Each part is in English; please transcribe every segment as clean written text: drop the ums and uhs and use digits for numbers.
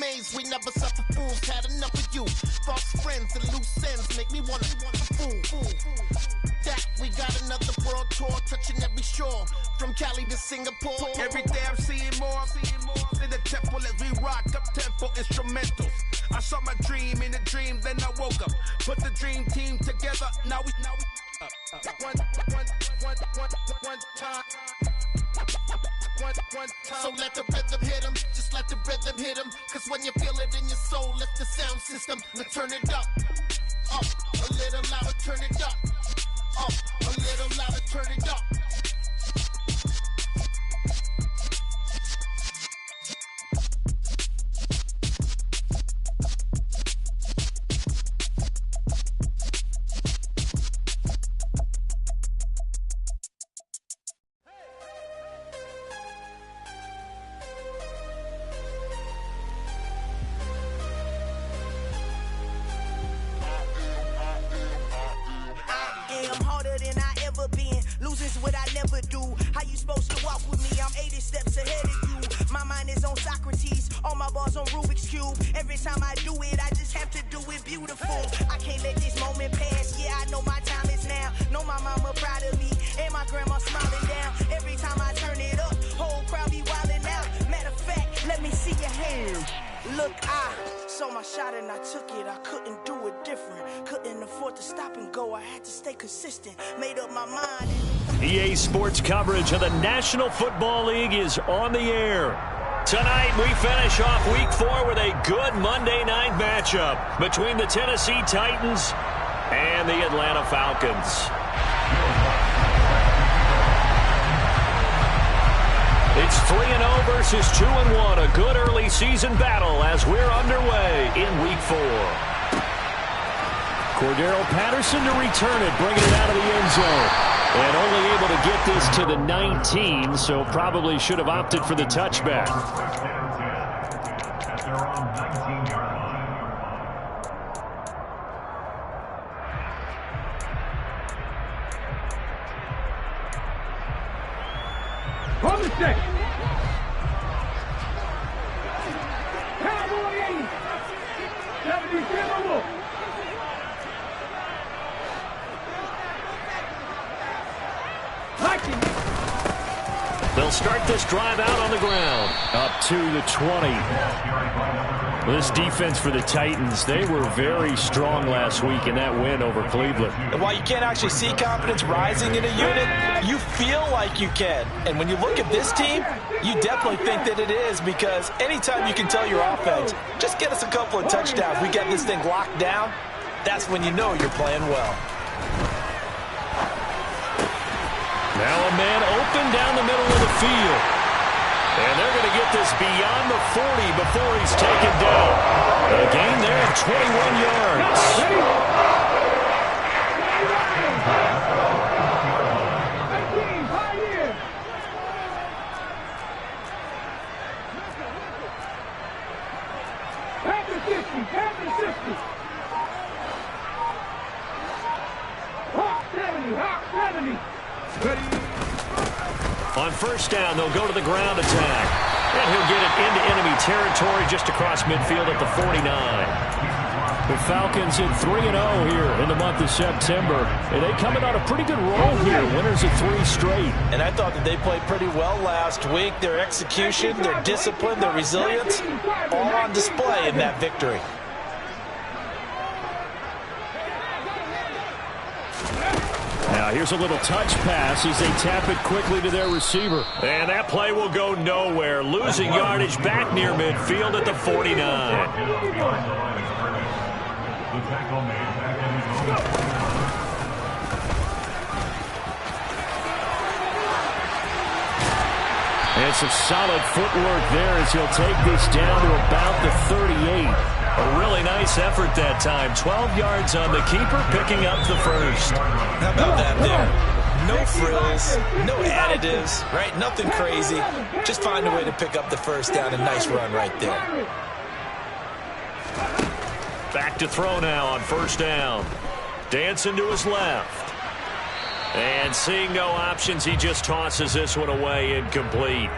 amazed we never suffer fools. Had enough of you. False friends and loose ends make me wanna fool. That we got another world tour touching every shore from Cali to Singapore. Every day I'm seeing more in the temple as we rock up tempo instrumentals. I saw my dream in a dream, then I woke up. Put the dream team together. Now we one time. So let the rhythm hit 'em, just let the rhythm hit 'em. Cause when you feel it in your soul, lift the sound system. Now turn it up, a little louder, turn it up, a little louder, turn it up. EA Sports coverage of the National Football League is on the air. Tonight, we finish off Week 4 with a good Monday night matchup between the Tennessee Titans and the Atlanta Falcons. It's 3-0 versus 2-1, a good early season battle as we're underway in Week 4. Cordero Patterson to return it, bringing it out of the end zone. And only able to get this to the 19, so probably should have opted for the touchback. From the stick. Cowboy 80. 77. They'll start this drive out on the ground. Up to the 20. This defense for the Titans, they were very strong last week in that win over Cleveland. And while you can't actually see confidence rising in a unit, you feel like you can. And when you look at this team, you definitely think that it is, because anytime you can tell your offense, just get us a couple of touchdowns, we get this thing locked down, that's when you know you're playing well. Now a man open down the middle of the field. And they're going to get this beyond the 40 before he's taken down. A gain there of 21 yards. On first down, they'll go to the ground attack. And he'll get it into enemy territory just across midfield at the 49. The Falcons in 3-0 here in the month of September. And they coming on a pretty good roll here. Winners of 3 straight. And I thought that they played pretty well last week. Their execution, their discipline, their resilience, all on display in that victory. Now here's a little touch pass as they tap it quickly to their receiver. And that play will go nowhere. Losing yardage back near midfield at the 49. And some solid footwork there as he'll take this down to about the 38. A really nice effort that time. 12 yards on the keeper, picking up the first. How about that there? No frills, no additives, right? Nothing crazy. Just find a way to pick up the first down. A nice run right there. Back to throw now on first down. Dancing to his left. And seeing no options, he just tosses this one away incomplete.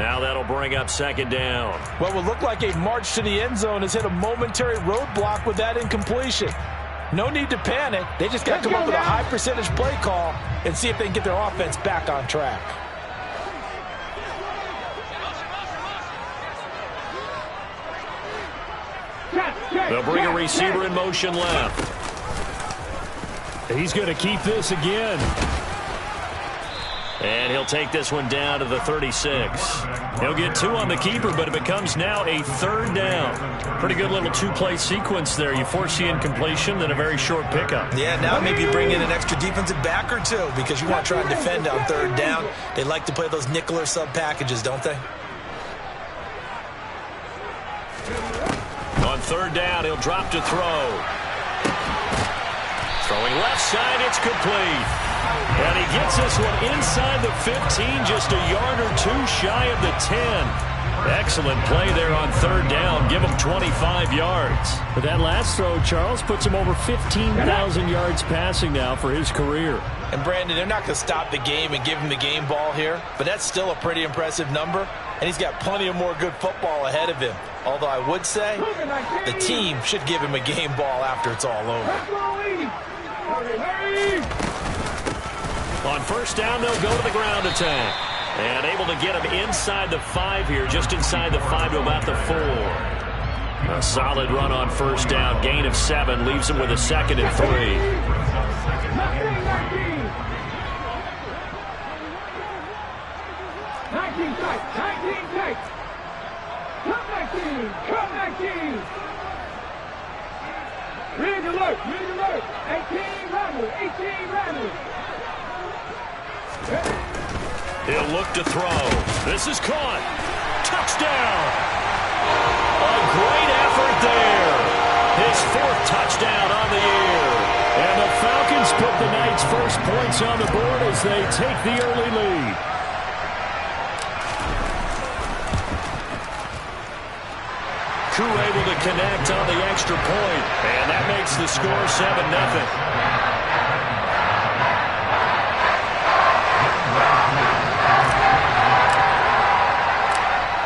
Now that'll bring up second down. What would look like a march to the end zone has hit a momentary roadblock with that incompletion. No need to panic. They just got to come up with a high percentage play call and see if they can get their offense back on track. They'll bring a receiver in motion left. He's going to keep this again. And he'll take this one down to the 36. He'll get 2 on the keeper, but it becomes now a third down. Pretty good little 2-play sequence there. You force the incompletion, then a very short pickup. Yeah, now maybe bring in an extra defensive back or 2 because you want to try and defend on third down. They like to play those nickel or sub packages, don't they? On third down, he'll drop to throw. Throwing left side, it's complete. And he gets this one inside the 15, just a yard or 2 shy of the 10. Excellent play there on third down. Give him 25 yards. But that last throw, Charles, puts him over 15,000 yards passing now for his career. And, Brandon, they're not going to stop the game and give him the game ball here, but that's still a pretty impressive number, and he's got plenty of more good football ahead of him. Although I would say the team should give him a game ball after it's all over. On first down, they'll go to the ground attack. And able to get him inside the 5 here, just inside the 5 to about the 4. A solid run on first down. Gain of 7 leaves him with a 2nd and 3. 19 tight, 19 tight. Come back team, come back team. Red alert, 18 runners, 18 runners. He'll look to throw. This is caught. Touchdown. A great effort there. His 4th touchdown on the year. And the Falcons put the Knights' first points on the board as they take the early lead. Crew able to connect on the extra point. And that makes the score 7-0.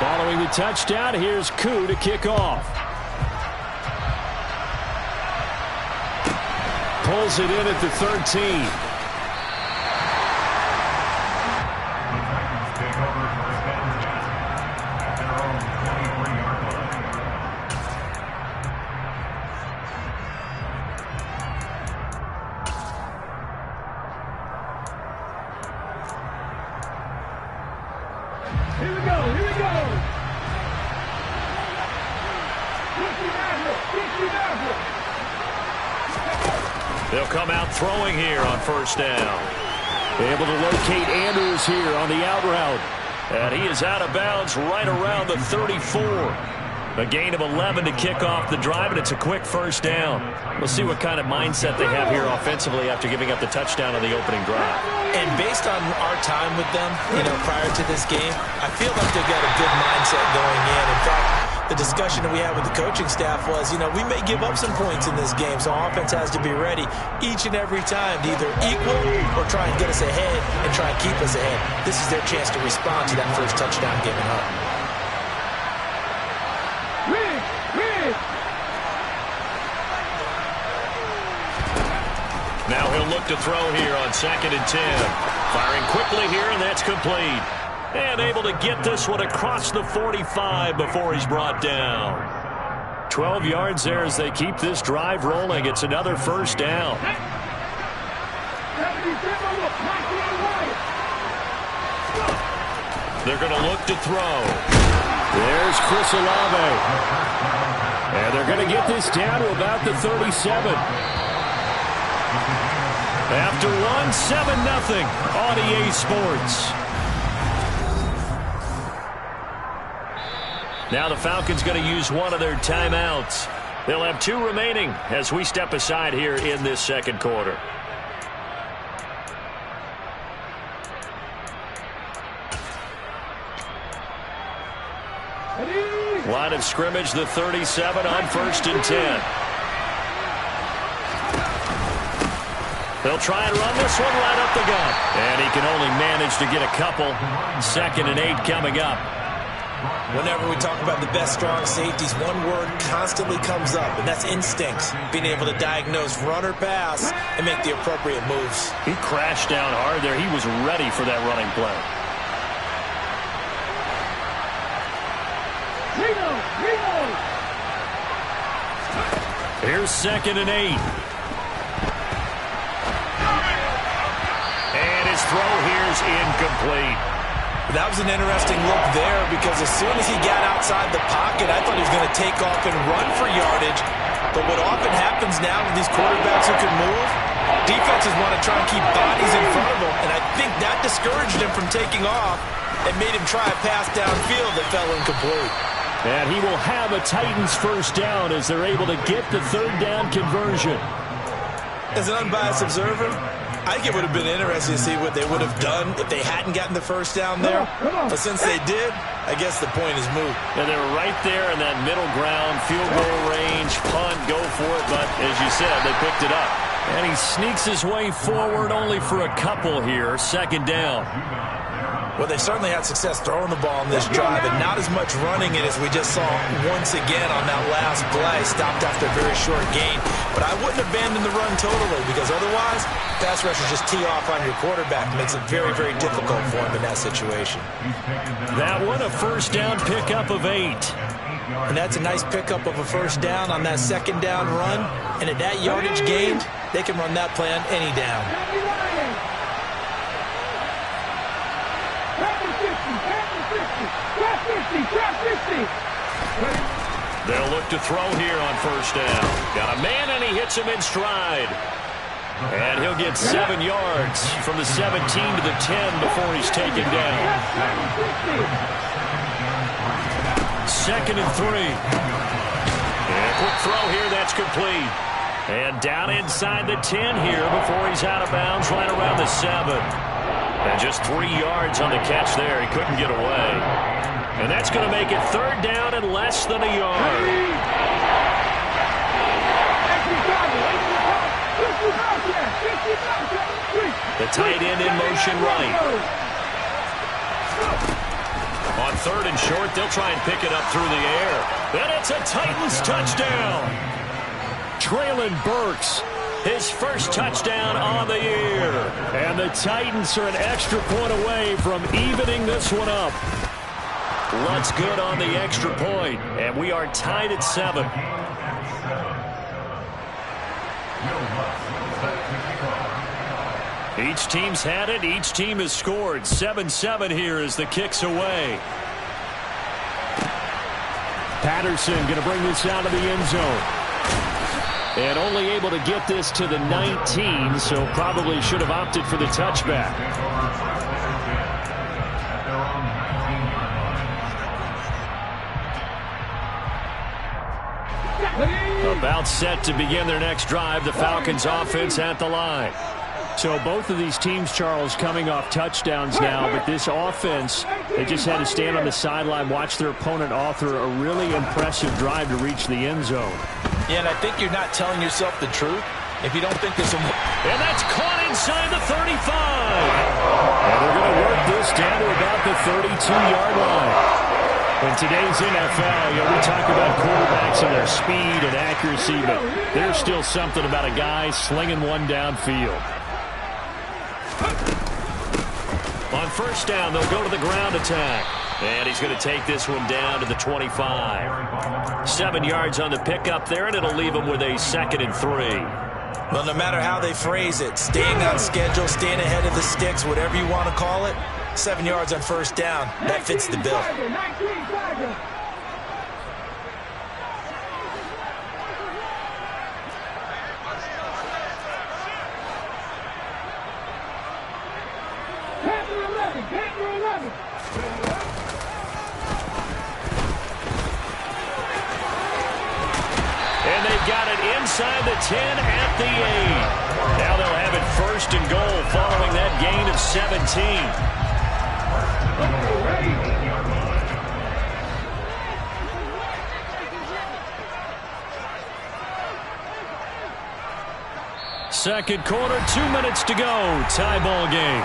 Following the touchdown, here's Koo to kick off. Pulls it in at the 13. Here we go, here we go. They'll come out throwing here on first down. Able to locate Andrews here on the out route. And he is out of bounds right around the 34. A gain of 11 to kick off the drive, and it's a quick first down. We'll see what kind of mindset they have here offensively after giving up the touchdown on the opening drive. And based on our time with them, prior to this game, I feel like they've got a good mindset going in. In fact, the discussion that we had with the coaching staff was, we may give up some points in this game, so offense has to be ready each and every time to either equal or try and get us ahead and try and keep us ahead. This is their chance to respond to that first touchdown given up. Now he'll look to throw here on 2nd and 10. Firing quickly here, and that's complete. And able to get this one across the 45 before he's brought down. 12 yards there as they keep this drive rolling. It's another first down. They're going to look to throw. There's Chris Olave. And they're going to get this down to about the 37. After one, 7-0 on EA Sports. Now the Falcons going to use one of their timeouts. They'll have 2 remaining as we step aside here in this second quarter. Line of scrimmage, the 37 on 1st and 10. They'll try and run this one right up the gut. And he can only manage to get a couple. 2nd and 8 coming up. Whenever we talk about the best strong safeties, one word constantly comes up, and that's instincts. Being able to diagnose run or pass and make the appropriate moves. He crashed down hard there. He was ready for that running play. Here's 2nd and 8. And his throw here's incomplete. That was an interesting look there because as soon as he got outside the pocket, I thought he was going to take off and run for yardage. But what often happens now with these quarterbacks who can move, defenses want to try and keep bodies in front of them. And I think that discouraged him from taking off and made him try a pass downfield that fell incomplete. And he will have a Titans first down as they're able to get the 3rd down conversion. As an unbiased observer, I think it would have been interesting to see what they would have done if they hadn't gotten the first down there. But since they did, I guess the point is moot. And they were right there in that middle ground, field goal range, punt, go for it. But as you said, they picked it up. And he sneaks his way forward only for a couple here. 2nd down. Well, they certainly had success throwing the ball on this drive, and not as much running it as we just saw once again on that last play. Stopped after a very short gain. But I wouldn't abandon the run totally, because otherwise, pass rushers just tee off on your quarterback. It makes it very, very difficult for him in that situation. That one, a first down pickup of 8. And that's a nice pickup of a first down on that 2nd down run. And at that yardage gained, they can run that play on any down. They'll look to throw here on first down. Got a man, and he hits him in stride. And he'll get 7 yards from the 17 to the 10 before he's taken down. 2nd and 3. And a quick throw here, that's complete. And down inside the 10 here before he's out of bounds right around the 7. And just 3 yards on the catch there. He couldn't get away. And that's going to make it 3rd down and less than a yard. The tight end in motion right. On 3rd and short, they'll try and pick it up through the air. And it's a Titans touchdown. Traylon Burks, his first touchdown on the year. And the Titans are an extra point away from evening this one up. Lutz good on the extra point, and we are tied at 7. Each team's had it. Each team has scored. 7-7 here as the kick's away. Patterson going to bring this out of the end zone. And only able to get this to the 19, so probably should have opted for the touchback. About set to begin their next drive. The Falcons offense at the line. So both of these teams, Charles, coming off touchdowns now, but this offense, they just had to stand on the sideline, watch their opponent author a really impressive drive to reach the end zone. Yeah, and I think you're not telling yourself the truth if you don't think this will... And that's caught inside the 35. And they're going to work this down to about the 32-yard line. In today's NFL, we talk about quarterbacks and their speed and accuracy, but there's still something about a guy slinging one downfield. On first down, they'll go to the ground attack. And he's going to take this one down to the 25. 7 yards on the pickup there, and it'll leave him with a 2nd and 3. Well, no matter how they phrase it, staying on schedule, staying ahead of the sticks, whatever you want to call it, 7 yards on first down, that fits the bill. And they've got it inside the 10 at the 8. Now they'll have it 1st and goal following that gain of 17. Second quarter, 2 minutes to go. Tie ball game.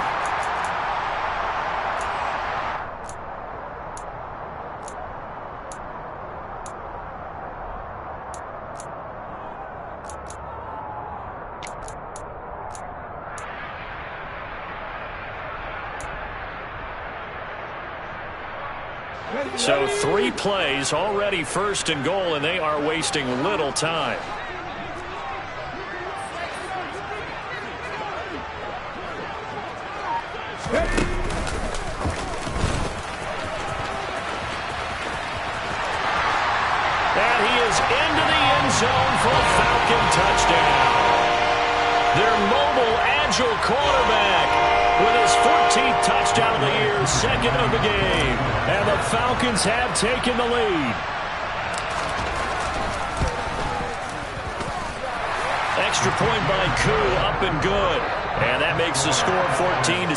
So 3 plays already first and goal, and they are wasting little time. And he is into the end zone for a Falcon touchdown. Their mobile, agile quarterback with his 14th touchdown of the year, second of the game. And the Falcons have taken the lead. Extra point by Koo, up and good. And that makes the score 14-7.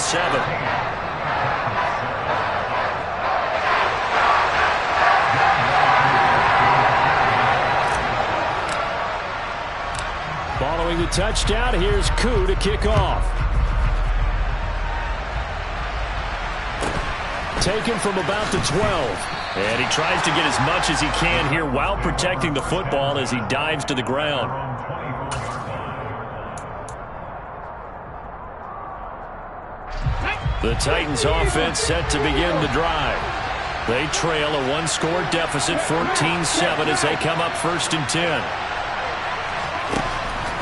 Following the touchdown, here's Koo to kick off. Taken from about the 12. And he tries to get as much as he can here while protecting the football as he dives to the ground. The Titans offense set to begin the drive. They trail a 1-score deficit, 14-7, as they come up 1st and 10.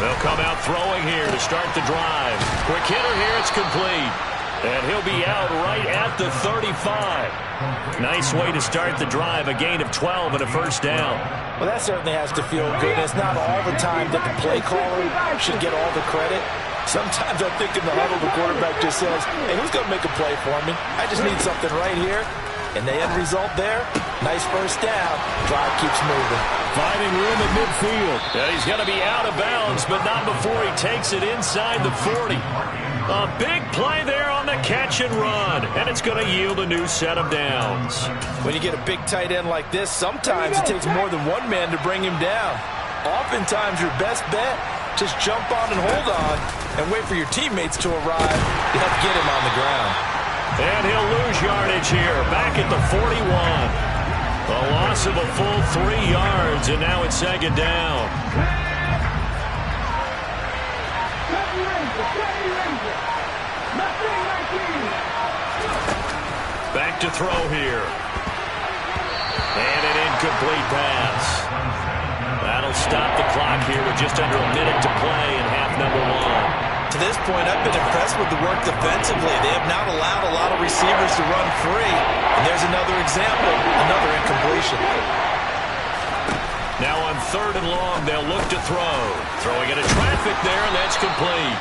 They'll come out throwing here to start the drive. Quick hitter here, it's complete. And he'll be out right at the 35. Nice way to start the drive, a gain of 12 and a first down. Well, that certainly has to feel good. It's not all the time that the play caller should get all the credit. Sometimes I think in the huddle, the quarterback just says, hey, who's going to make a play for me? I just need something right here. And the end result there, nice first down. Drive keeps moving. Finding room at midfield. Yeah, he's going to be out of bounds, but not before he takes it inside the 40. A big play there on the catch and run, and it's going to yield a new set of downs. When you get a big tight end like this, sometimes it takes more than one man to bring him down. Oftentimes, your best bet, just jump on and hold on and wait for your teammates to arrive to help get him on the ground. And he'll lose yardage here, back at the 41. A loss of a full 3 yards, and now it's 2nd down. Back to throw here. And an incomplete pass. That'll stop the clock here with just under a minute to play in half number 1. To this point, I've been impressed with the work defensively. They have not allowed a lot of receivers to run free. And there's another example, another incompletion. Now on 3rd and long, they'll look to throw. Throwing into traffic there, and that's complete.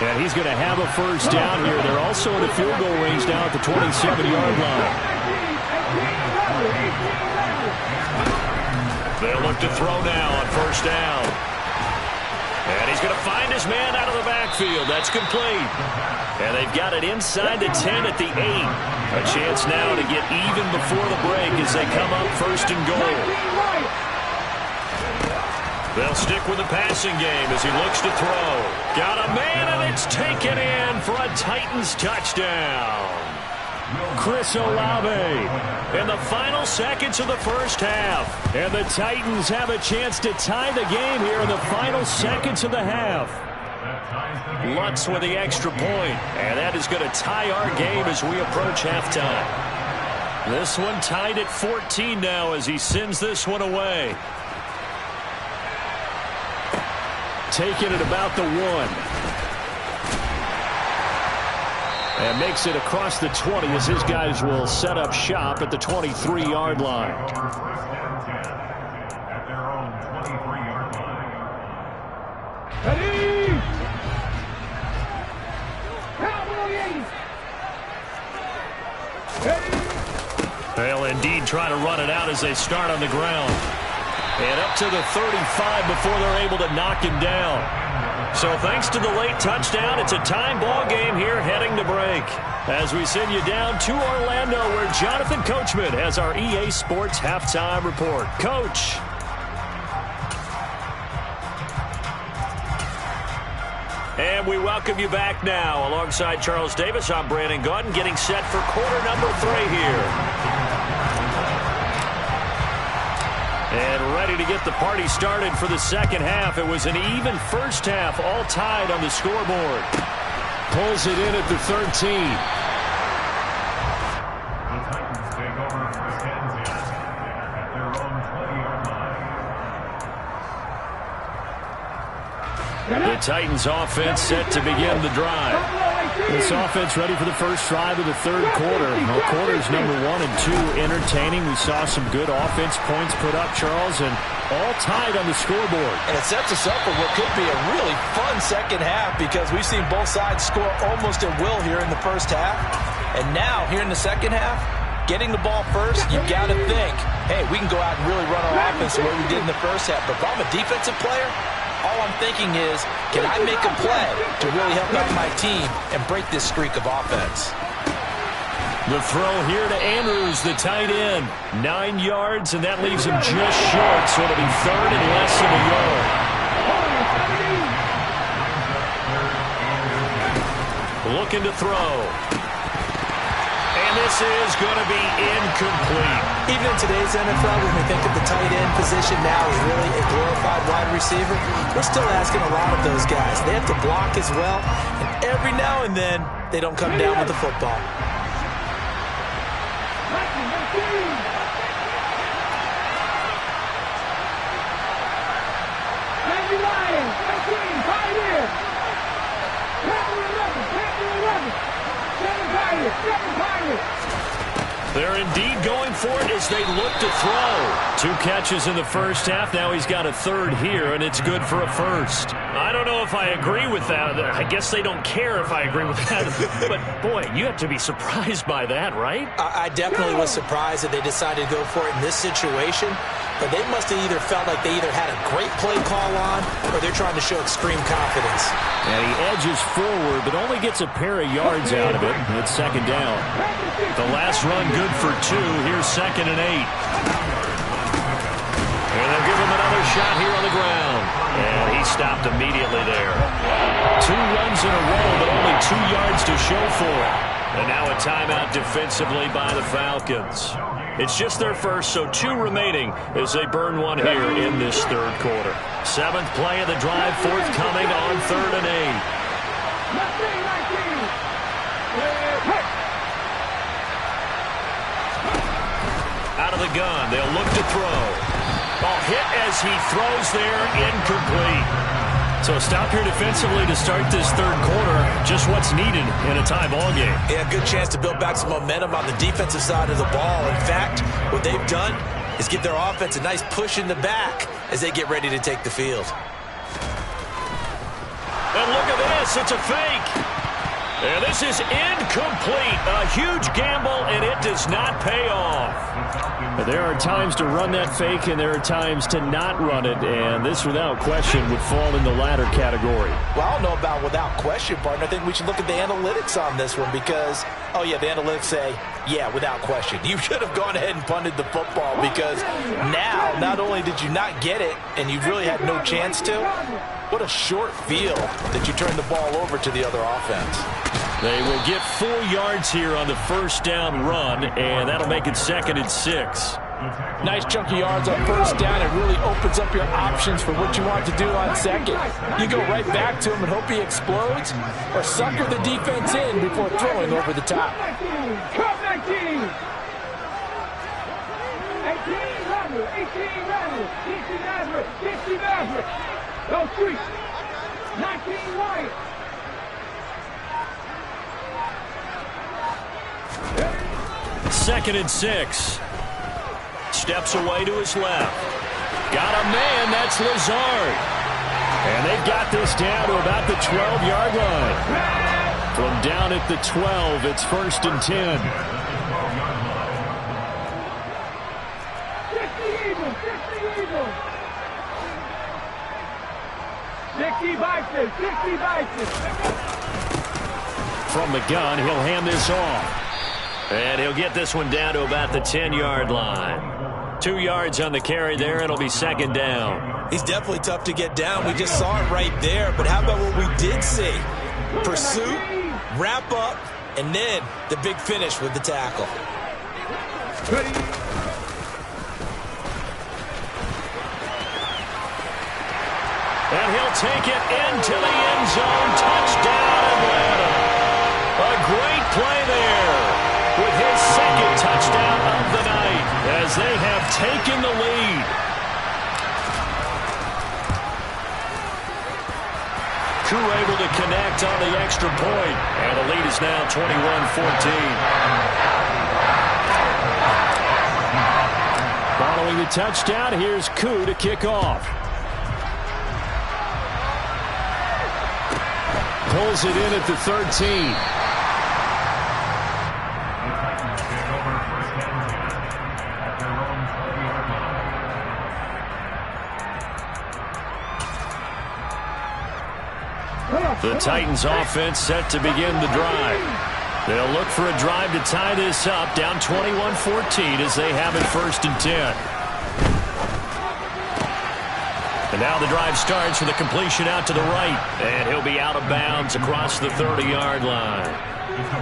And he's going to have a first down here. They're also in the field goal range now at the 27-yard line. They'll look to throw now on 1st down. And he's going to find his man out of the backfield. That's complete. And they've got it inside the 10 at the 8. A chance now to get even before the break as they come up 1st and goal. They'll stick with the passing game as he looks to throw. Got a man, and it's taken in for a Titans touchdown. Chris Olave in the final seconds of the first half. And the Titans have a chance to tie the game here in the final seconds of the half. Lutz with the extra point, and that is going to tie our game as we approach halftime. This one tied at 14 now as he sends this one away. Taking it about the 1. And makes it across the 20 as his guys will set up shop at the 23-yard line. Ready? They'll indeed try to run it out as they start on the ground. And up to the 35 before they're able to knock him down. So thanks to the late touchdown, it's a time ball game here heading to break. As we send you down to Orlando where Jonathan Coachman has our EA Sports Halftime Report. Coach. And we welcome you back now. Alongside Charles Davis, I'm Brandon Gaudin getting set for quarter number 3 here. And ready to get the party started for the second half. It was an even first half, all tied on the scoreboard. Pulls it in at the 13. The Titans offense set to begin the drive. This offense ready for the first drive of the third quarter. Well, quarters number 1 and 2 entertaining. We saw some good offense points put up, Charles, and all tied on the scoreboard. And it sets us up for what could be a really fun second half because we've seen both sides score almost at will here in the first half. And now, here in the second half, getting the ball first, you've got to think, hey, we can go out and really run our offense the way we did in the first half. But if I'm a defensive player, all I'm thinking is, can I make a play to really help out my team and break this streak of offense? The throw here to Andrews, the tight end. 9 yards, and that leaves him just short, so it'll be third and less than a yard. Looking to throw. And this is going to be incomplete. Even in today's NFL, when we think of the tight end position now as really a glorified wide receiver, we're still asking a lot of those guys. They have to block as well, and every now and then, they don't come down with the football. They're indeed going for it as they look to throw. 2 catches in the first half. Now he's got a third here, and it's good for a first. I don't know if I agree with that. I guess they don't care if I agree with that. But, boy, you have to be surprised by that, right? I definitely was surprised that they decided to go for it in this situation. But they must have either felt like they either had a great play call on or they're trying to show extreme confidence. And he edges forward but only gets a pair of yards out of it. It's second down. The last run good for 2. Here's 2nd and 8. And they'll give him another shot here on the ground. And he stopped immediately there. 2 runs in a row but only 2 yards to show for it. And now a timeout defensively by the Falcons. It's just their first, so 2 remaining as they burn 1 here in this third quarter. 7th play of the drive, forthcoming on 3rd and 8. Out of the gun, they'll look to throw. Ball hit as he throws there, incomplete. So stop here defensively to start this third quarter. Just what's needed in a tie ball game. Yeah, good chance to build back some momentum on the defensive side of the ball. In fact, what they've done is give their offense a nice push in the back as they get ready to take the field. And look at this. It's a fake. And this is incomplete. A huge gamble, and it does not pay off. There are times to run that fake, and there are times to not run it, and this, without question, would fall in the latter category. Well, I don't know about without question, partner. I think we should look at the analytics on this one because, oh, yeah, the analytics say, yeah, without question. You should have gone ahead and punted the football because now, not only did you not get it, and you really had no chance to, what a short field that you turned the ball over to the other offense. They will get 4 yards here on the first down run, and that'll make it 2nd and 6. Nice chunky yards on first down. It really opens up your options for what you want to do on second. You go right back to him and hope he explodes, or sucker the defense in before throwing over the top. Come 19! 18 Maverick! Go street! 19 Wyatt! Second and 6. Steps away to his left. Got a man, that's Lazard. And they've got this down to about the 12-yard line. From down at the 12, it's 1st and 10. 60 Bison. From the gun, he'll hand this off. And he'll get this one down to about the 10-yard line. 2 yards on the carry there. It'll be 2nd down. He's definitely tough to get down. We just saw it right there. But how about what we did see? Pursuit, wrap up, and then the big finish with the tackle. And he'll take it into the end zone. Touchdown, Atlanta. A great play there with his 2nd touchdown of the night as they have taken the lead. crew able to connect on the extra point. And the lead is now 21-14. Following the touchdown, here's Koo to kick off. Pulls it in at the 13. The Titans offense set to begin the drive. They'll look for a drive to tie this up, down 21-14 as they have it 1st and 10. And now the drive starts with a completion out to the right. And he'll be out of bounds across the 30-yard line.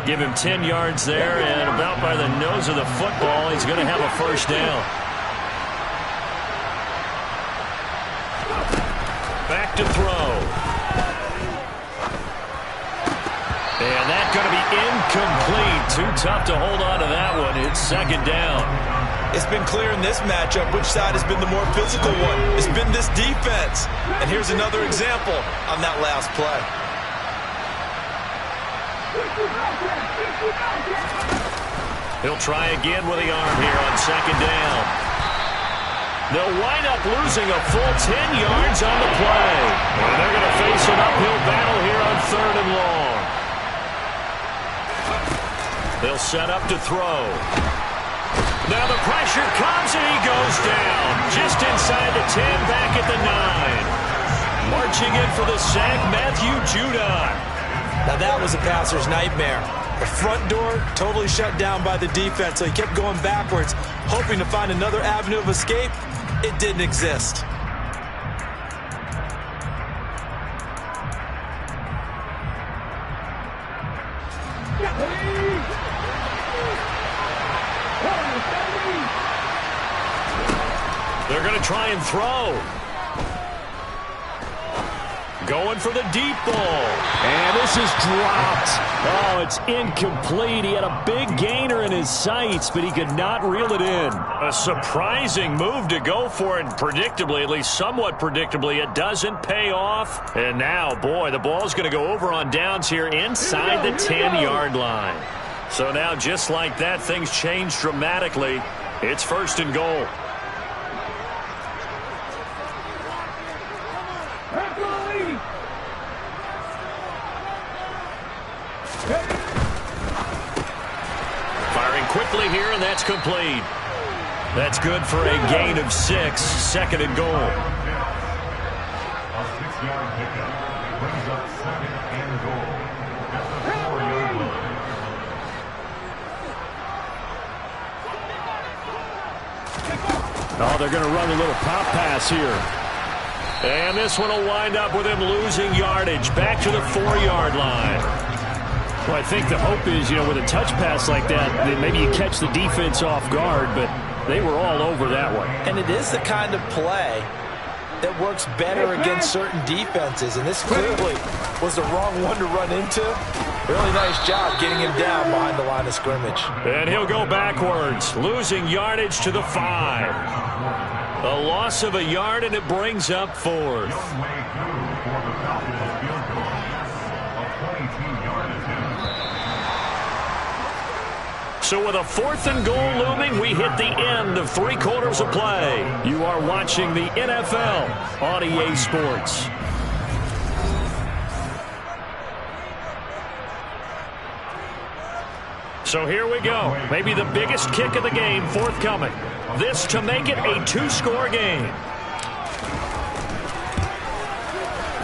Give him 10 yards there, and about by the nose of the football, he's going to have a 1st down. Back to throw. And that's going to be incomplete. Too tough to hold on to that one. It's 2nd down. It's been clear in this matchup which side has been the more physical one. It's been this defense. And here's another example on that last play. He'll try again with the arm here on 2nd down. They'll wind up losing a full 10 yards on the play. And they're going to face an uphill battle here on 3rd and long. They'll set up to throw. Now the pressure comes and he goes down. Just inside the 10, back at the 9. Marching in for the sack, Matthew Judon. Now that was a passer's nightmare. The front door totally shut down by the defense, so he kept going backwards, hoping to find another avenue of escape. It didn't exist. They're going to try and throw. Going for the deep ball. And this is dropped. Oh, it's incomplete. He had a big gainer in his sights, but he could not reel it in. A surprising move to go for it. Predictably, at least somewhat predictably, it doesn't pay off. And now, boy, the ball's going to go over on downs here inside the 10-yard line. So now, just like that, things change dramatically. It's 1st and goal. Firing quickly here, and that's complete. That's good for a gain of 6, 2nd and goal. A 6-yard pickup brings up 2nd and goal at the 4-yard line. Oh, they're going to run a little pop pass here. And this one will wind up with him losing yardage back to the 4-yard line. Well, I think the hope is, with a touch pass like that, that maybe you catch the defense off guard, but they were all over that one. And it is the kind of play that works better against certain defenses, and this clearly was the wrong one to run into. Really nice job getting him down behind the line of scrimmage. And he'll go backwards, losing yardage to the 5. A loss of a yard, and it brings up 4th. So with a 4th and goal looming, we hit the end of 3 quarters of play. You are watching the NFL on EA Sports. So here we go. Maybe the biggest kick of the game forthcoming. This to make it a 2-score game.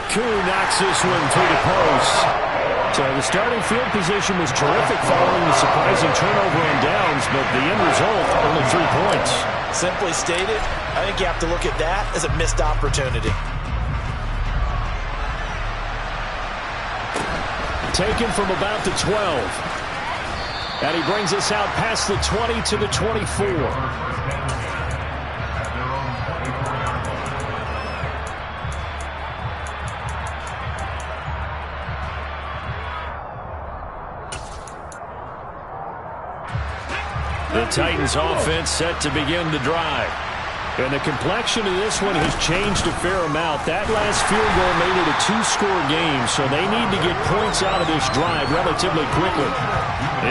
Koo knocks this one through the post. So the starting field position was terrific following the surprising turnover on downs, but the end result, only 3 points. Simply stated, I think you have to look at that as a missed opportunity. Taken from about the 12. And he brings us out past the 20 to the 24. The Titans offense set to begin the drive. And the complexion of this one has changed a fair amount. That last field goal made it a 2-score game, so they need to get points out of this drive relatively quickly.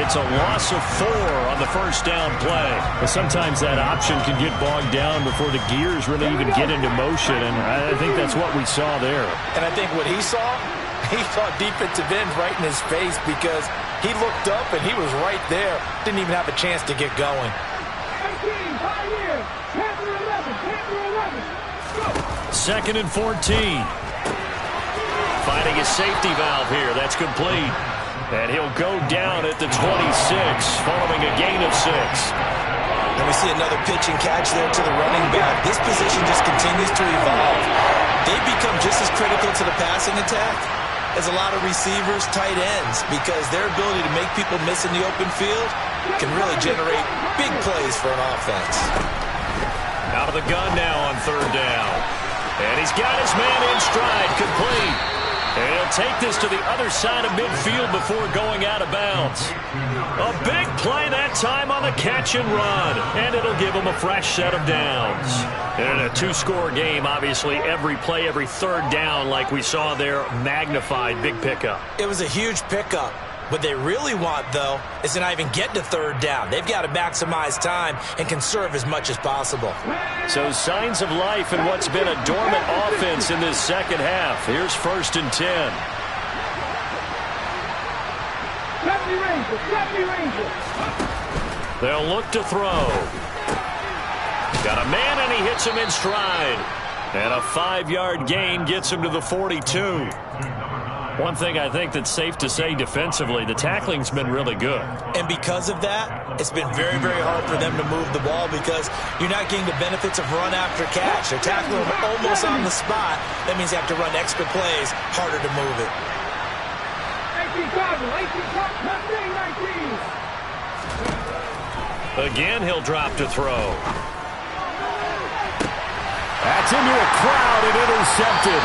It's a loss of 4 on the first down play. But sometimes that option can get bogged down before the gears really even get into motion, and I think that's what we saw there. And I think what he saw defensive ends right in his face because he looked up and he was right there. Didn't even have a chance to get going. 2nd and 14. Finding a safety valve here. That's complete. And he'll go down at the 26 following a gain of 6. And we see another pitch and catch there to the running back. This position just continues to evolve. They become just as critical to the passing attack as a lot of receivers, tight ends, because their ability to make people miss in the open field can really generate big plays for an offense. Out of the gun now on 3rd down. And he's got his man in stride, complete. And he'll take this to the other side of midfield before going out of bounds. A big play that time on the catch and run. And it'll give him a fresh set of downs. And in a 2-score game, obviously, every play, every 3rd down, like we saw there, magnified. Big pickup. It was a huge pickup. What they really want, though, is to not even get to 3rd down. They've got to maximize time and conserve as much as possible. So signs of life in what's been a dormant offense in this second half. Here's 1st and 10. They'll look to throw. Got a man, and he hits him in stride. And a 5-yard gain gets him to the 42. One thing I think that's safe to say defensively, the tackling's been really good. And because of that, it's been very, very hard for them to move the ball because you're not getting the benefits of run after catch. They're tackling them almost on the spot. That means they have to run extra plays, harder to move it. 18 Again, he'll drop to throw. That's into a crowd and intercepted.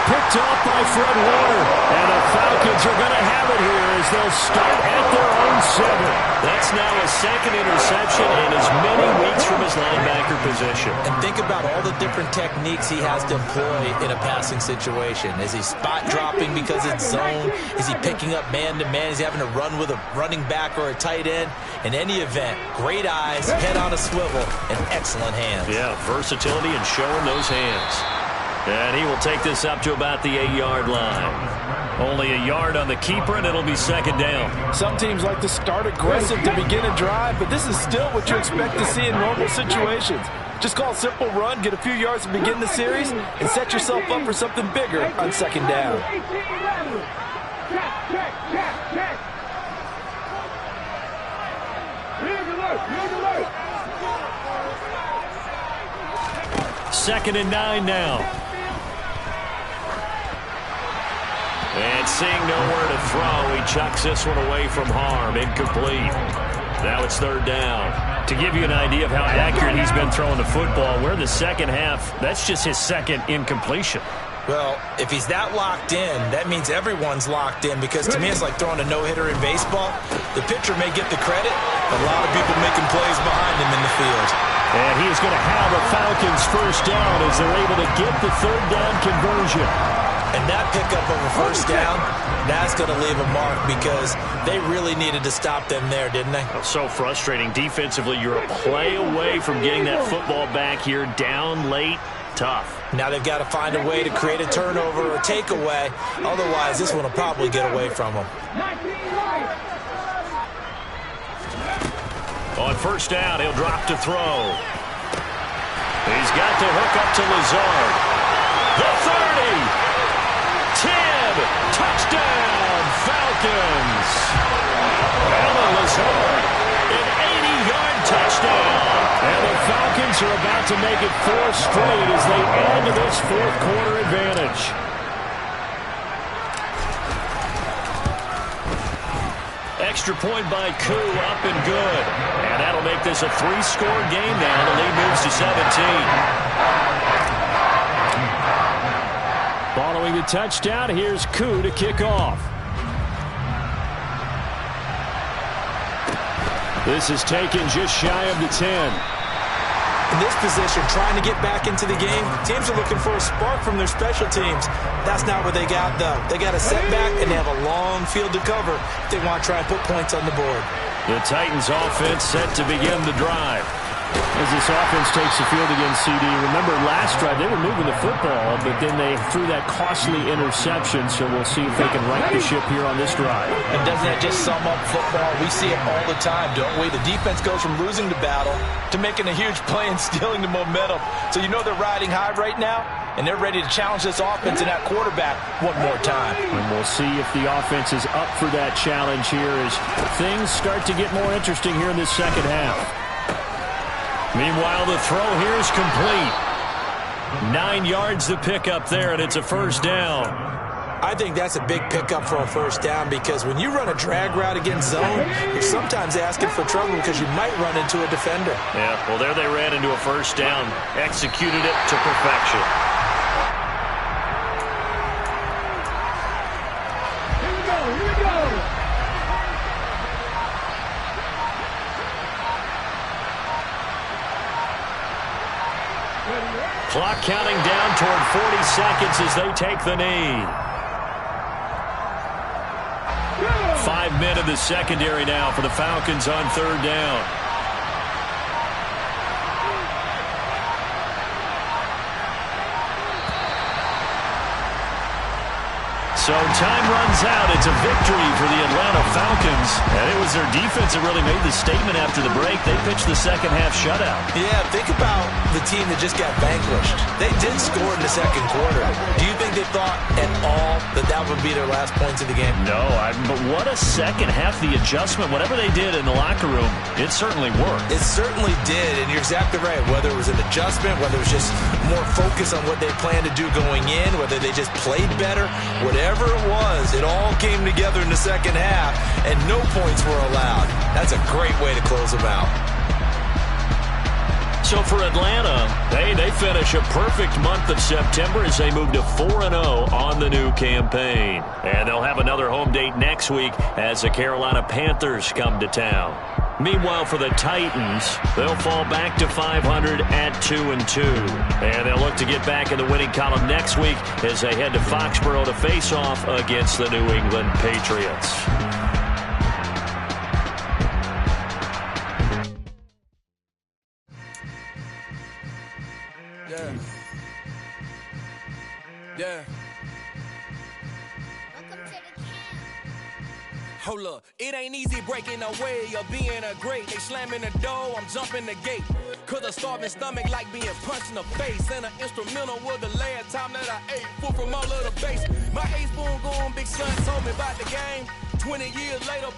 Picked off by Fred Warner. And the Falcons are going to have it here as they'll start at their own 7. That's now a 2nd interception in as many weeks from his linebacker position. And think about all the different techniques he has to employ in a passing situation. Is he spot dropping because it's zone? Is he picking up man-to-man? Is he having to run with a running back or a tight end? In any event, great eyes, head on a swivel, and excellent hands. Yeah, versatility and showing those hands. And he will take this up to about the 8-yard line. Only a yard on the keeper, and it'll be 2nd down. Some teams like to start aggressive to begin a drive, but this is still what you expect to see in normal situations. Just call a simple run, get a few yards to begin the series, and set yourself up for something bigger on 2nd down. Second and 9 now. And seeing nowhere to throw, he chucks this one away from harm. Incomplete. Now it's 3rd down. To give you an idea of how accurate he's been throwing the football, we're in the second half. That's just his 2nd incompletion. Well, if he's that locked in, that means everyone's locked in because to me it's like throwing a no-hitter in baseball. The pitcher may get the credit, but a lot of people making plays behind him in the field. And he's going to have a Falcons 1st down as they're able to get the 3rd down conversion. And that pickup of a 1st down, that's going to leave a mark because they really needed to stop them there, didn't they? So frustrating. Defensively, you're a play away from getting that football back here. Down late, tough. Now they've got to find a way to create a turnover or takeaway. Otherwise, this one will probably get away from them. On 1st down, he'll drop to throw. He's got to hook up to Lazard. The 30. 10. Touchdown, Falcons. Alan Lazard, an 80-yard touchdown. And the Falcons are about to make it 4 straight as they add to this 4th quarter advantage. Extra point by Koo, up and good. And that'll make this a 3-score game now. The lead moves to 17. Following the touchdown, here's Koo to kick off. This is taken just shy of the 10. In this position, trying to get back into the game, teams are looking for a spark from their special teams. That's not what they got, though. They got a setback, and they have a long field to cover if they want to try and put points on the board. The Titans offense set to begin the drive. As this offense takes the field against CD, remember last drive they were moving the football, but then they threw that costly interception, so we'll see if they can right the ship here on this drive. And doesn't that just sum up football? We see it all the time, don't we? The defense goes from losing the battle to making a huge play and stealing the momentum. So you know they're riding high right now, and they're ready to challenge this offense and that quarterback one more time. And we'll see if the offense is up for that challenge here as things start to get more interesting here in this second half. Meanwhile, the throw here is complete. 9 yards to pick up there, and it's a first down. I think that's a big pickup for a first down because when you run a drag route against zone, you're sometimes asking for trouble because you might run into a defender. Yeah, well, there they ran into a first down. Executed it to perfection. Here we go. Clock counting down toward 40 seconds as they take the knee. 5 men in the secondary now for the Falcons on third down. So time runs out. It's a victory for the Atlanta Falcons. And it was their defense that really made the statement after the break. They pitched the second half shutout. Yeah, think about the team that just got vanquished. They did score in the second quarter. Do you think they thought at all that that would be their last points of the game? No, but what a second half. The adjustment, whatever they did in the locker room, it certainly worked. It certainly did, and you're exactly right. Whether it was an adjustment, whether it was just more focus on what they planned to do going in, whether they just played better, whatever it was, it all came together in the second half, and no points were allowed. That's a great way to close them out. So for Atlanta, they finish a perfect month of September as they move to 4-0 on the new campaign. And they'll have another home date next week as the Carolina Panthers come to town. Meanwhile, for the Titans, they'll fall back to 500 at 2-2. And they'll look to get back in the winning column next week as they head to Foxborough to face off against the New England Patriots. Yeah. Hold up, it ain't easy breaking away or being a great. They slamming the door, I'm jumping the gate. Cause a starving stomach like being punched in the face. And an instrumental was the last time that I ate food from all of the base. My ace spoon going, big son told me about the game. 20 years later,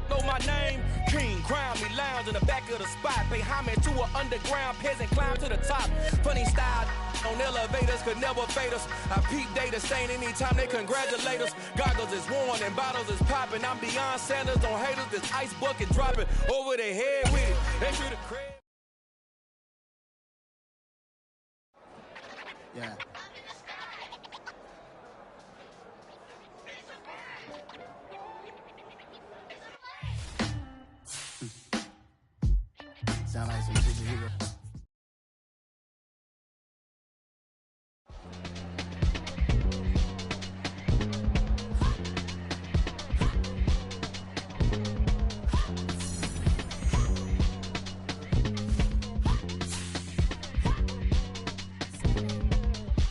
know my name. King, crown me, lounge in the back of the spot. Pay homage to an underground peasant, climb to the top. Funny style on elevators could never fade us. I peep data stain anytime they congratulate us. Goggles is worn and bottles is popping. I'm beyond Sanders on haters. This ice bucket dropping over their head with it. They should have crib. Yeah. Sound like some superhero.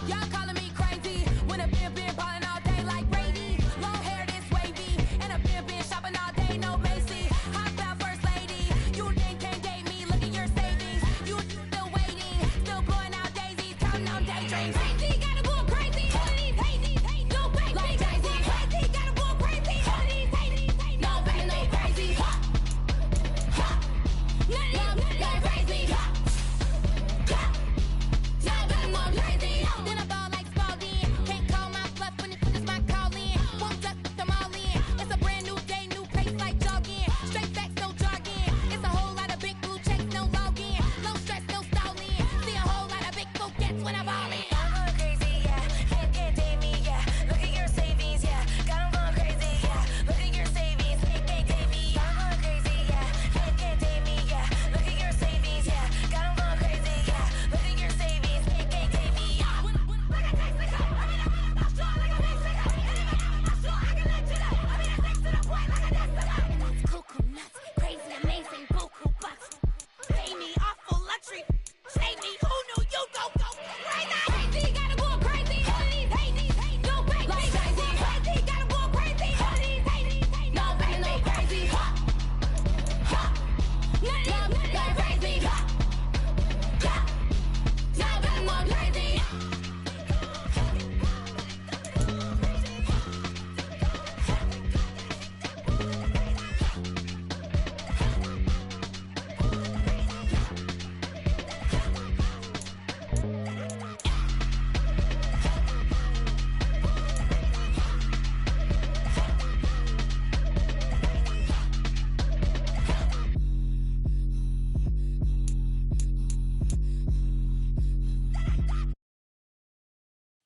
Y'all calling me crazy when a been ballin' all day like Brady. Long hair this wavy, and a been shopping all day, no Macy. Hot about first lady, you think can't date me, look at your savings. You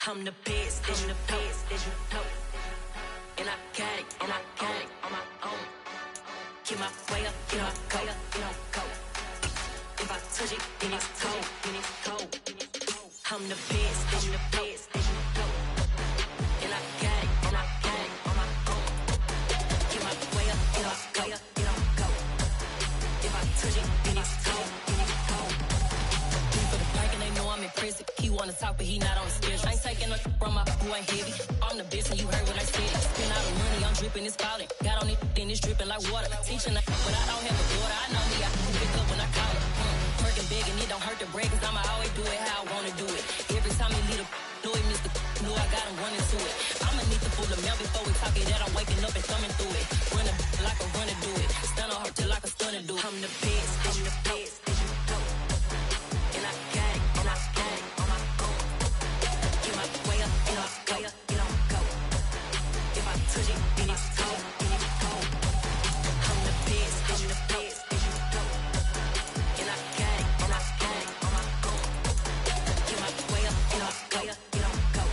I'm the best, I'm the best, as you know. And I got it, and I got it on my own. Get my way up, get my go, get my go. If I touch it, then it's cold, then it's cold. I'm the best, as you know. And I got it, and I got it on my own. Get my way up, get my go, get my go. If I touch it, then it's cold, then it's cold. For the bank and they know I'm in prison. He wanna talk, but he not on the schedule. I ain't taking no from my who ain't heavy. I'm the best and you heard what I said. Spend all the money, I'm dripping, it's falling. Got on it, then it's dripping like water. Teaching but I don't have a daughter. I know me, I can pick up when I call her. Working big and it don't hurt to break, cause I'ma always do it how I wanna do it. Every time he lead a do it, Mr. Know I got him running to it. I'ma need to pull the mail before we talk it that I'm waking up and thumbing through it. Run a like a runner do it. Stand on her till like a stunner do it. I'm the best, I'm the best, as you know. And I got it, and I got it on my own. Get my way up, get my go, get on go. If I touch it, then it's cold, then it's cold. I'm the best, as you know. And I got it, and I got it on my own. Get my way up, get my go, get on go.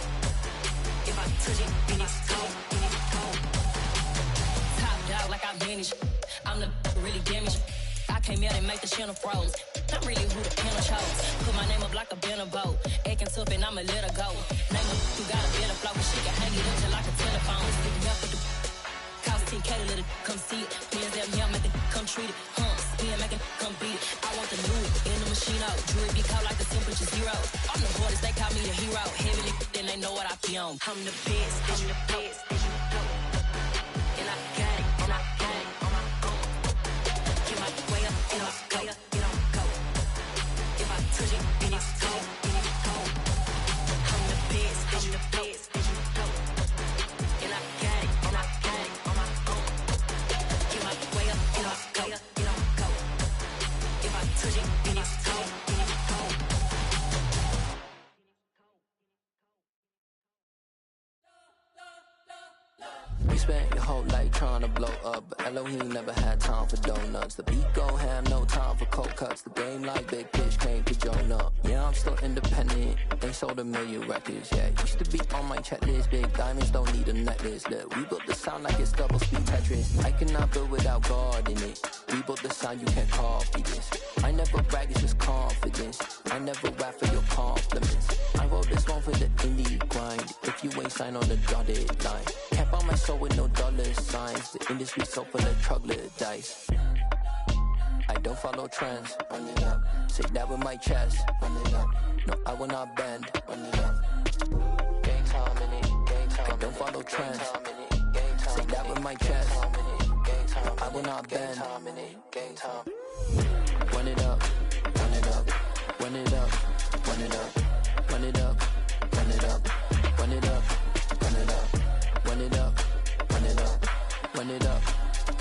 If I touch it, then it's cold, then it's cold. Top dog like I vanished. I'm the really damaged. I came out and make the channel froze. I'm really who the panel chose. Put my name up like a banner boat. Acting tough and I'ma let her go. Name her who got a better flow. She can hang it up just like a telephone. Sticking up with the cost 10K to let it come see it. Hands down here, make it come treat it. Spin, make it come beat it. I want the new in the machine out. Jewelry be caught like the temperature zero. I'm the hardest, they call me the hero. Heavily, then they know what I be on. I'm the best, I'm the best, as you know. And I got it, and I got it on my own. Get my way up, get my go, get on go. If I touch it, then it's cold, then it's cold. I'm the best, as you know. And I got it, and I got it on my own. Get my way up, get my go, get on go. If I touch it, then it's cold, then it's cold. You spent your whole life trying to blow up, but Elohim never had time for donuts. The beat gon' have no time for cold cuts. The game like Big Fish came to join up. Yeah, I'm still independent, ain't sold a million records. Yeah, used to be on my checklist. Big diamonds don't need a necklace. Look, we built the sound like it's double speed Tetris. I cannot build without God in it. We built the sound, you can't copy this. I never brag, it's just confidence. I never rap for your compliments. I wrote this one for the indie grind. If you ain't signed on the dotted line, can't buy my soul with no dollar signs. The industry so full of troglodytes. I don't follow trends. Run it up. Say that with my chest. Run it up. No, I will not bend. Run it up. Gang time in it. Gang time. I don't follow trends. Say that with my chest. No, I will not bend. Gang time. Run it up. Run it up. Run it up. Run it up. Run it up. Run it up. Run it up. Run it up. Run it up. Run it up. Run it up.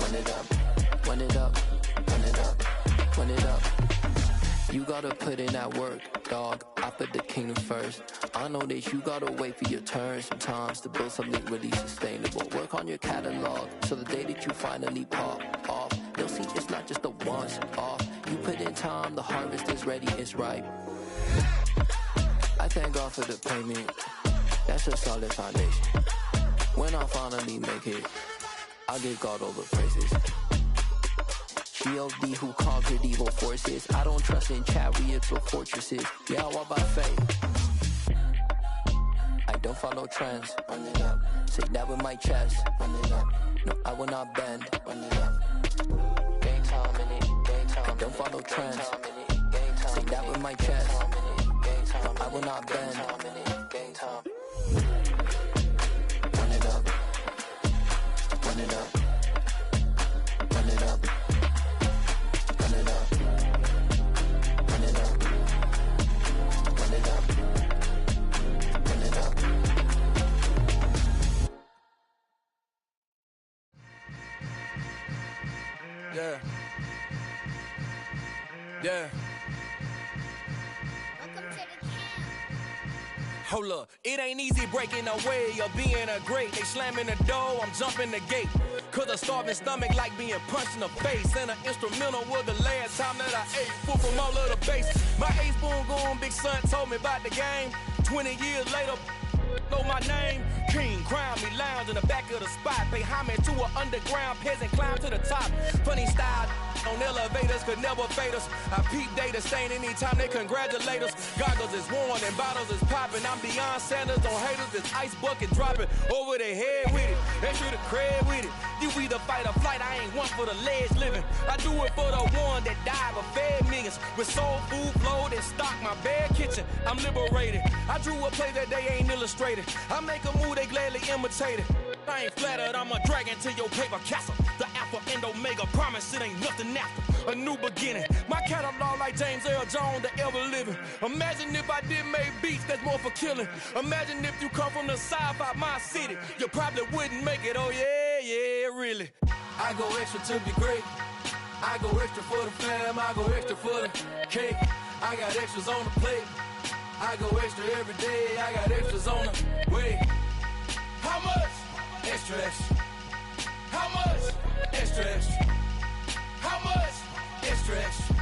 Run it up. Run it up. Run it up. Run it up. You gotta put in that work, dog. I put the kingdom first. I know that you gotta wait for your turn sometimes to build something really sustainable. Work on your catalog so the day that you finally pop off, you'll see it's not just a once off. You put in time, the harvest is ready, it's ripe. I thank God for the payment. That's a solid foundation. When I finally make it, I'll give God all the praises. G.O.D. who conquered evil forces. I don't trust in chariots or fortresses. Yeah, I walk by faith. I don't follow trends. Run it up. Say that with my chest. Run it up. No, I will not bend. Run it up. Gang time in it. Gang time. I don't follow trends. Say that with my chest. No, I will not bend. Gang time. Run it up. Run it up. Run it up. Run it up. Run it up. Run it up. Run it up. Yeah. Yeah. Hold up, it ain't easy breaking away or being a great. They slamming the door, I'm jumping the gate. Cause a starving stomach like being punched in the face. And an instrumental was the last time that I ate food from all of the bass. My ace boom going big son told me about the game. 20 years later, know my name? King, crown me, lounge in the back of the spot. Pay homage to an underground peasant, climb to the top. Funny style on elevators could never fade us. I peep data stain anytime they congratulate us. Goggles is worn and bottles is popping. I'm Deion Sanders on haters, this ice bucket dropping over their head with it. Extra the cred with it. You either fight or flight, I ain't one for the ledge living. I do it for the one that died but fed millions. With soul food flowed and stock my bad kitchen. I'm liberated. I drew a play that they ain't illustrated. I make a move they gladly imitated. I ain't flattered, I'm a dragon to your paper castle. The Alpha and Omega, promise it ain't nothing after. A new beginning. My catalog like James Earl Jones, the ever living. Imagine if I did make beats that's more for killing. Imagine if you come from the sci-fi, my city. You probably wouldn't make it, oh yeah, really. I go extra to be great. I go extra for the fam, I go extra for the cake. I got extras on the plate. I go extra every day, I got extras on the way. How much? Extra, extra. How much? Extra, extra. How much? Extra, extra.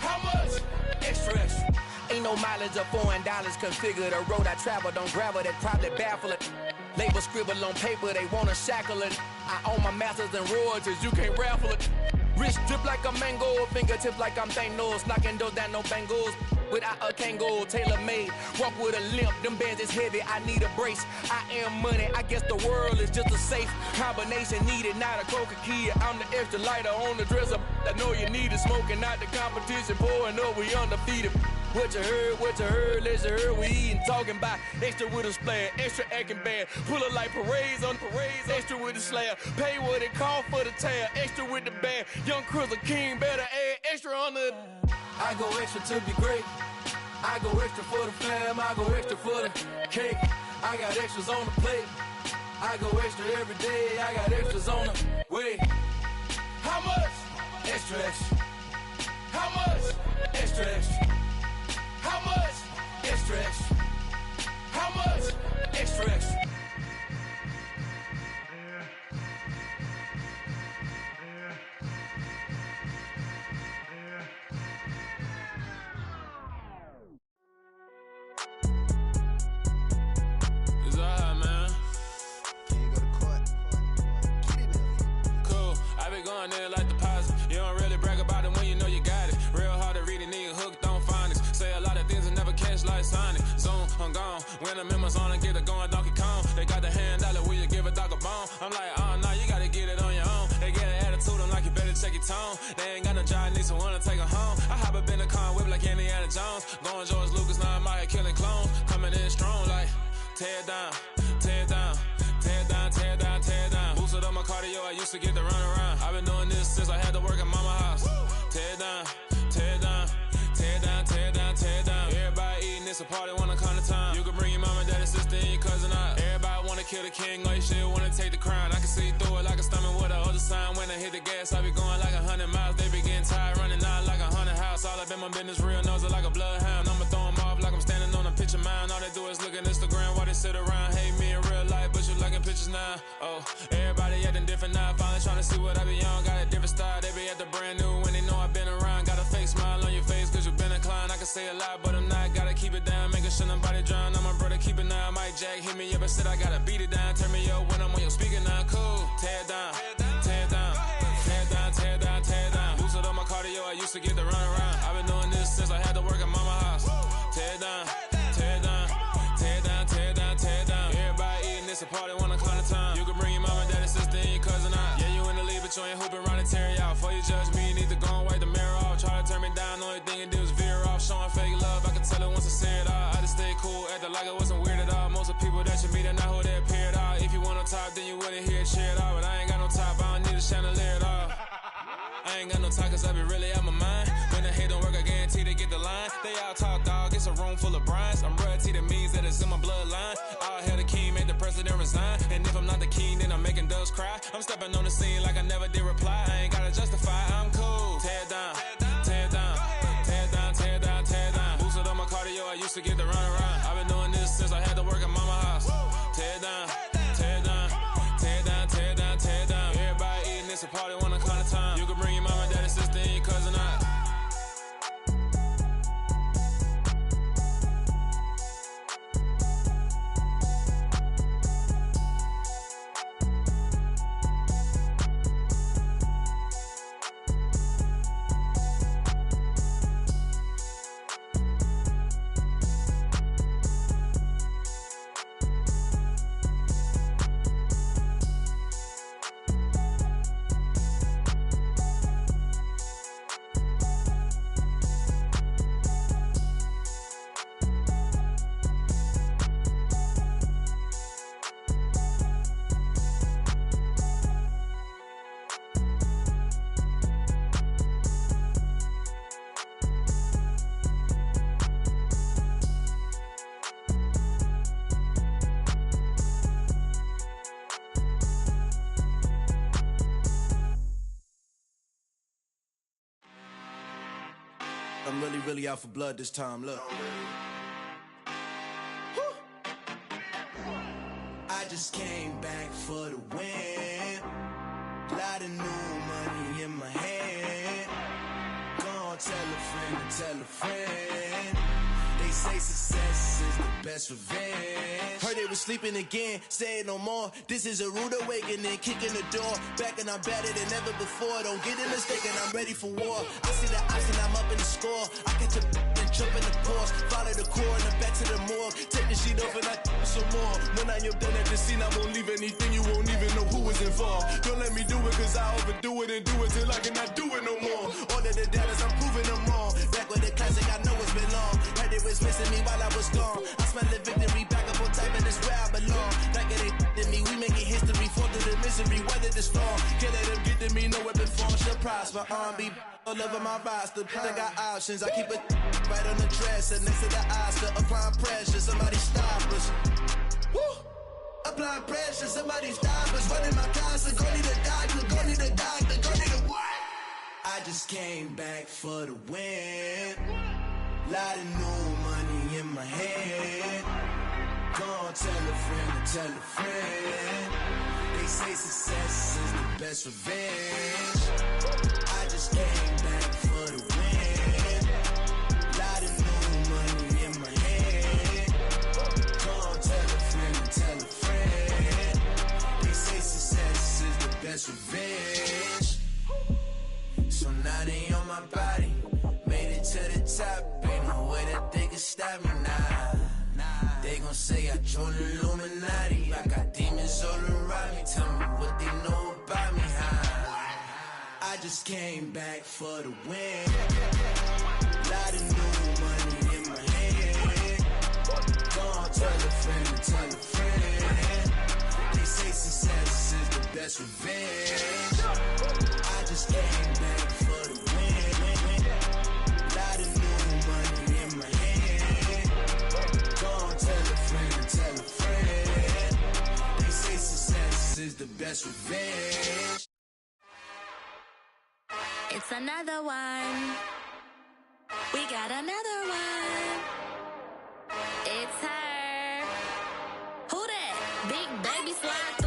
How much? Extra, extra. Ain't no mileage of $4 configure the road I travel. Don't gravel that probably baffle it. Label scribble on paper, they wanna shackle it. I own my masters and royalties, you can't raffle it. Wrist drip like a mango, fingertip like I'm Thanos. Knocking those down, no bangles. Without a Kango, tailor-made. Walk with a limp, them bands is heavy, I need a brace. I am money, I guess the world is just a safe combination needed, not a coca key. I'm the extra lighter on the dresser. I know you need it, smoking out the competition, pouring up, we undefeated. What you heard, let's hear we eatin', talking about extra with a splash, extra acting bad. Pull it like parades on parades, extra with the slab. Pay what it cost for the tab, extra with the band. Young Chris, a king, better add extra on the. I go extra to be great. I go extra for the fam, I go extra for the cake. I got extras on the plate. I go extra every day, I got extras on the way. How much? Extra, extra. How much? Extra, extra. How much? Extra, extra. How much? Extra, extra. It's alright, man. Cool. I be going there like deposit. You don't really brag about it when you know you got it. Real hard to read a nigga hooked on phonics. Say a lot of things and never catch like Sonic. Zoom, I'm gone. When the members on and get it going Donkey Kong. They got the hand dollar, will you give a dog a bone? I'm like, oh no, you gotta get it on your own. They get an attitude, I'm like, you better check your tone. They ain't got no job, need someone to take her home. I hop up in the car, whip like Indiana Jones. Going George Lucas, now I'm out here killing clones. Coming in strong like, tear down, tear down. Tear down, tear down, tear down. Boosted up my cardio, I used to get to run around. I've been doing this since I had to work at mama house. Tear down, tear down, tear down, tear down, tear down. Everybody eating, it's a party, wanna come to time. You can bring your mama, daddy, sister, and your cousin out. Everybody wanna kill the king, or you shit wanna take the crown. I can see through it like a stomach with a other sign. When I hit the gas, I be going like 100 miles. They be getting tired, running out like 100 house. All up in my business, real nose it like a bloodhound. I'ma throw them off like I'm standing on a picture mound. All they do is look at Instagram while they sit around. Hate me in real life, but you liking pictures now. Oh, everybody acting different now. Finally trying to see what I be on. Got a different style, they be at the brand new when they know I've been around. Got a fake smile on your face cause you been inclined. I can say a lot, but I'm not. Gotta keep it down, making sure nobody drown. I'm my brother, keep it now. Mike Jack hit me up and said I gotta beat it down. Turn me up when I'm on your speaker now. Cool, tear down, tear down, tear down, tear down, tear down. Boosted up my cardio, I used to get to run around. I've been doing this since I had to work at mama house. Tear down, tear down, tear down, tear down, tear down. Everybody eating, it's a party, wanna call the time. You can bring your mama, daddy, sister, and your cousin out. Yeah, you in the lead, but you ain't hooping around and tear you out. Before you judge me, you need to go and wipe the mirror off. Try to turn me down, only thing you do is veer off. Showing fake love, I can tell it once I say it all. I just stay cool, acting like it wasn't weird at all. Most of the people that you meet are not who they appear at all. If you want on top, then you wouldn't hear it cheer at all. But I ain't got no top, I don't need a chandelier at all. I ain't got no talk cause I be really out my mind. When the hate don't work, I guarantee they get the line. They all talk dog, it's a room full of brines. I'm royalty, that means that it's in my bloodline. All hell the king, made the president resign. And if I'm not the king, then I'm making doves cry. I'm stepping on the scene like I never did reply. I ain't gotta justify, I'm cool. Tear down, tear down, tear down, tear down, tear down. Boosted up my cardio, I used to get to run around. I've been doing this since I had to work at mama house. Tear down, tear down, tear down, tear down, tear down. Everybody eating, it's a party, wanna come to time. You can bring your mama, daddy, sister, and your cousin out. I'm really out for blood this time, look. I just came back for the win. Lot of new money in my hand. Gonna tell a friend. They say success is the best revenge. Heard they was sleeping again, say it no more. This is a rude awakening, kicking the door. Back and I'm better than ever before. Don't get it mistaken, I'm ready for war. I see the option, I'm up in the score. I catch a and jump in the course. Follow the core and the back to the morgue. Take the sheet off and I some more. When I am done at the scene, I won't leave anything. You won't even know who was involved. Don't let me do it cause I overdo it and do it till I cannot do it no more. All of the doubters, I'm proving them wrong. Back with the classic, I know it's been long. Heard it was missing me while I was gone. I smell the victory, back up on type and it's where I belong. Like it ain't to me, we making history. Fall through the misery, weather the storm. Can't let them get to me, no weapon form shall prosper. R&B all over my roster. I got options, I keep it right on the dresser. Next to the Oscar, applying pressure, somebody stop us. Woo! Applying pressure, somebody stop us. Running my concert, go need a doctor, go need a doctor, go need a what? I just came back for the win. Lot of new money in my hand. Gonna tell a friend. They say success is the best revenge. I just came back for the win. Lot of new money in my hand. Gonna tell a friend. They say success is the best revenge. So now they on my body. Made it to the top, ain't no way that they can stop me now. They gon' say I joined the Illuminati. I got demons all around me. Tell me what they know about me, huh? I just came back for the win. Lot of new money in my hand. Gonna tell a friend. They say success is the best revenge. I just came back for the win. Lot of new money in my hand. Gonna tell a friend. They say success is the best revenge. It's another one. We got another one. It's her. Who that? Big baby slide